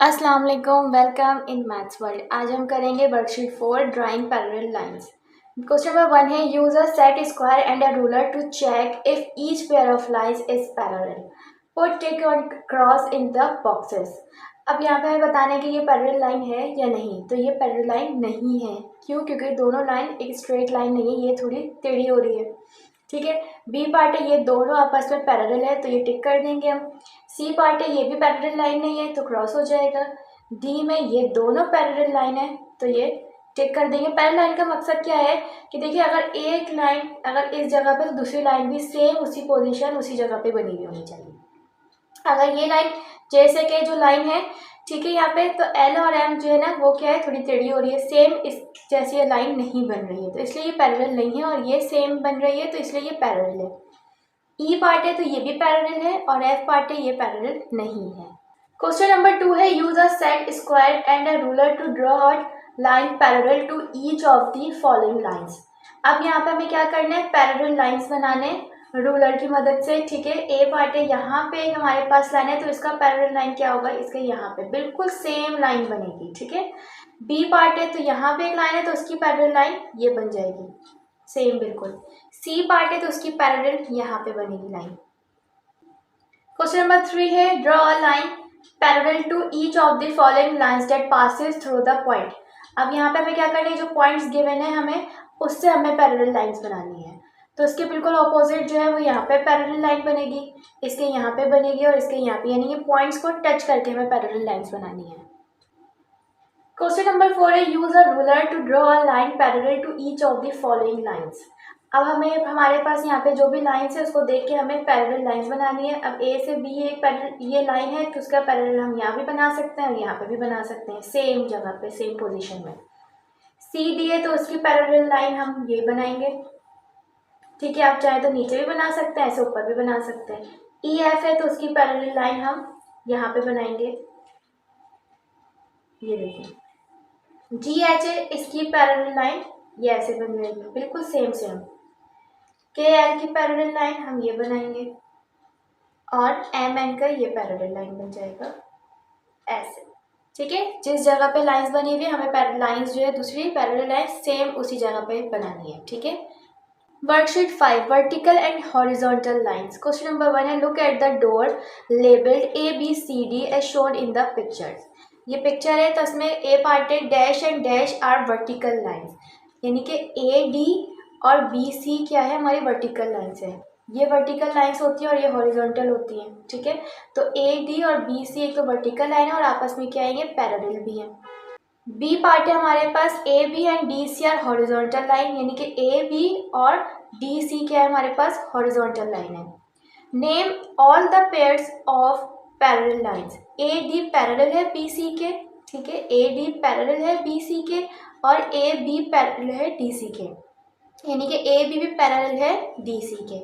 अस्सलाम वालेकुम, welcome in maths world. आज हम करेंगे worksheet 4 drawing parallel lines. Question number 1 है use a set square and a ruler to check if each pair of lines is parallel. Put tick और cross in the boxes. अब यहाँ पे हमें बताना है कि ये पैरेलल लाइन है या नहीं। तो ये पैरेलल लाइन नहीं है। क्यों? क्योंकि दोनों लाइन एक स्ट्रेट लाइन नहीं है, ये थोड़ी टेढ़ी हो रही है। ठीक है। बी पार्ट है, ये दोनों आपस में पैरेलल है तो ये टिक कर देंगे हम। सी पार्ट है, ये भी पैरेलल लाइन नहीं है तो क्रॉस हो जाएगा। डी में ये दोनों पैरेलल लाइन है तो ये टिक कर देंगे। पैरेलल लाइन का मकसद क्या है कि देखिए, अगर एक लाइन अगर इस जगह पे तो दूसरी लाइन भी सेम उसी पोजीशन उसी जगह पे बनी हुई होनी चाहिए। अगर ये लाइन जैसे कि जो लाइन है, ठीक है, यहाँ पे तो एल और एम जो है ना वो क्या है, थोड़ी टेढ़ी हो रही है, सेम इस जैसी ये लाइन नहीं बन रही है तो इसलिए ये पैरेलल नहीं है। और ये सेम बन रही है तो इसलिए ये पैरेलल है। ई पार्ट है तो ये भी पैरेलल है और एफ पार्ट है, ये पैरेलल नहीं है। क्वेश्चन नंबर 2 है use a set square and a ruler to draw a line parallel to each of the following lines. अब यहाँ पे हमें क्या करना है, पैरेलल लाइंस बनाने रूलर की मदद से। ठीक है। ए पार्ट है, यहाँ पे हमारे पास लाइन है तो इसका पैरेलल लाइन क्या होगा, इसके यहाँ पे बिल्कुल सेम लाइन बनेगी। ठीक है। बी पार्ट है तो यहाँ पे एक लाइन है तो उसकी पैरेलल लाइन ये बन जाएगी सेम बिल्कुल। सी पार्ट है तो उसकी पैरेलल यहाँ पे बनेगी लाइन। क्वेश्चन नंबर 3 है draw a line parallel to each of the following lines that passes through the point. अब यहाँ पे हमें क्या करना है, जो पॉइंट्स गिवन है हमें उससे हमें पैरेलल लाइंस बनानी है। तो इसके बिल्कुल ऑपोजिट जो है वो यहाँ पे पैरेलल लाइन बनेगी, इसके यहाँ पे बनेगी और इसके यहाँ पे, यानी कि पॉइंट्स को टच करके हमें पैरेलल लाइंस बनानी है। क्वेश्चन नंबर 4 है use a ruler to draw a line parallel to each of the following lines. अब हमें हमारे पास यहाँ पे जो भी लाइंस है उसको देख के हमें पैरेलल लाइंस बनानी है। अब ए से बी एक पैरेलल ये लाइन है तो उसका पैरेलल हम यहाँ भी बना सकते हैं और यहाँ पे भी बना सकते हैं सेम जगह पे सेम पोजीशन में। सी डी है तो उसकी पैरेलल लाइन हम ये बनाएंगे। ठीक है। आप चाहे तो नीचे भी बना सकते हैं, ऐसे ऊपर भी बना सकते हैं। ई एफ है तो उसकी पैरेलल लाइन हम यहाँ पे बनाएंगे, ये देखिए। जी एच है, इसकी पैरेलल लाइन ये ऐसे बन जाएगी बिल्कुल सेम सेम। के एल की पैरेलल लाइन हम ये बनाएंगे और एम एन का ये पैरेलल लाइन बन जाएगा ऐसे। ठीक है। जिस जगह पे लाइंस बनी हुई है हमें लाइंस जो है दूसरी पैरेलल लाइन सेम उसी जगह पे बनानी है। ठीक है। Worksheet 5 vertical and horizontal lines. Question number 1 है look at the door labelled A B C D as shown in the pictures. ये पिक्चर है तो इसमें ए पार्ट है dash and dash are vertical lines, यानी कि ए डी और B C क्या है, हमारी वर्टिकल लाइंस है। ये वर्टिकल लाइंस होती है और ये हॉरिजॉन्टल होती है। ठीक है। तो ए डी और बी सी एक तो वर्टिकल लाइन है और आपस में क्या है, ये पैरेलल भी है। बी पार्ट है हमारे पास A B and D C are horizontal line, यानी कि ए बी और डी सी क्या है, हमारे पास हॉरिजॉन्टल लाइन है। Name all the pairs of parallel lines. A D parallel है बी सी के। ठीक है। ए डी पैरेलल है बी सी के और ए बी पैरेलल है डी सी के, यानी कि ए बी भी पैरेलल है डी सी के।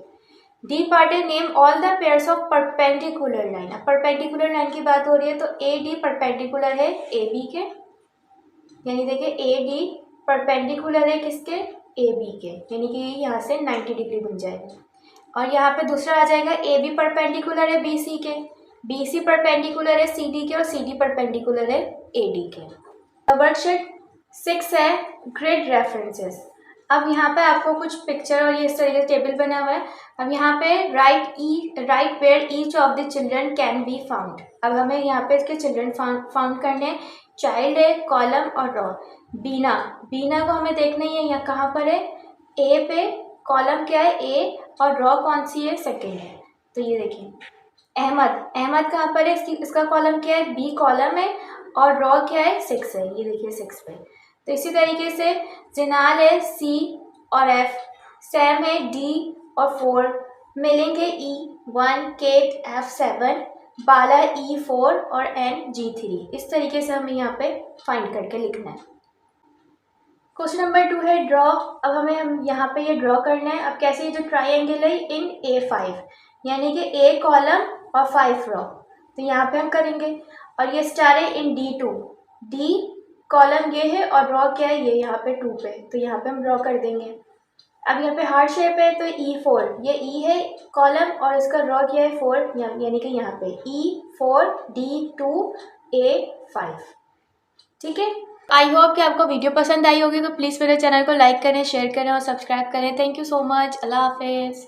डी पार्ट है name all the pairs of perpendicular line. अब परपेंडिकुलर लाइन की बात हो रही है तो ए डी परपेंडिकुलर है ए बी के, यानी देखिए ए डी परपेंडिकुलर है किसके, ए बी के, यानी कि यहाँ से 90 डिग्री बन जाएगा। और यहाँ पे दूसरा आ जाएगा ए बी परपेंडिकुलर है बी सी के, बी सी परपेंडिकुलर है सी डी के और सी डी परपेंडिकुलर है ए डी के। वर्कशीट 6 है ग्रिड रेफरेंसेस। अब यहाँ पे आपको कुछ पिक्चर और ये इस तरीके से टेबल बना हुआ है। अब यहाँ पे write where each of the children can be found. अब हमें यहाँ पे इसके चिल्ड्रन फाउंड करने हैं। चाइल्ड है, कॉलम और रॉ। बीना, बीना को हमें देखना ही है, यहाँ कहाँ पर है, ए पे। कॉलम क्या है, ए, और रॉ कौन सी है, सेकेंड है। तो ये देखिए अहमद, अहमद कहाँ पर है, इसका कॉलम क्या है, बी कॉलम है और रॉ क्या है, 6 है, ये देखिए 6 पे। तो इसी तरीके से जिनाल है सी और एफ, सैम है डी और 4, मिलिंग है ई 1, केट एफ 7, बाला ई 4 और एन जी 3। इस तरीके से हमें यहाँ पे फाइंड करके लिखना है। क्वेश्चन नंबर 2 है ड्रॉ। अब हम यहाँ पे ये ड्रॉ करना है। अब कैसे, ये जो ट्राइंगल है इन A5, यानी कि ए कॉलम और 5 रॉ, तो यहाँ पे हम करेंगे। और ये स्टार है इन D2, डी कॉलम ये है और रॉ क्या है, ये यहाँ पे 2 पे, तो यहाँ पे हम ड्रॉ कर देंगे। अब यहाँ पे हार्ट शेप है तो E4, ये E है कॉलम और इसका रॉ क्या है 4, यानी कि यहाँ पे E4 D2 A5। ठीक है, आई होप कि आपको वीडियो पसंद आई होगी, तो प्लीज़ मेरे चैनल को लाइक करें, शेयर करें और सब्सक्राइब करें। Thank you so much. अल्लाह हाफिज़।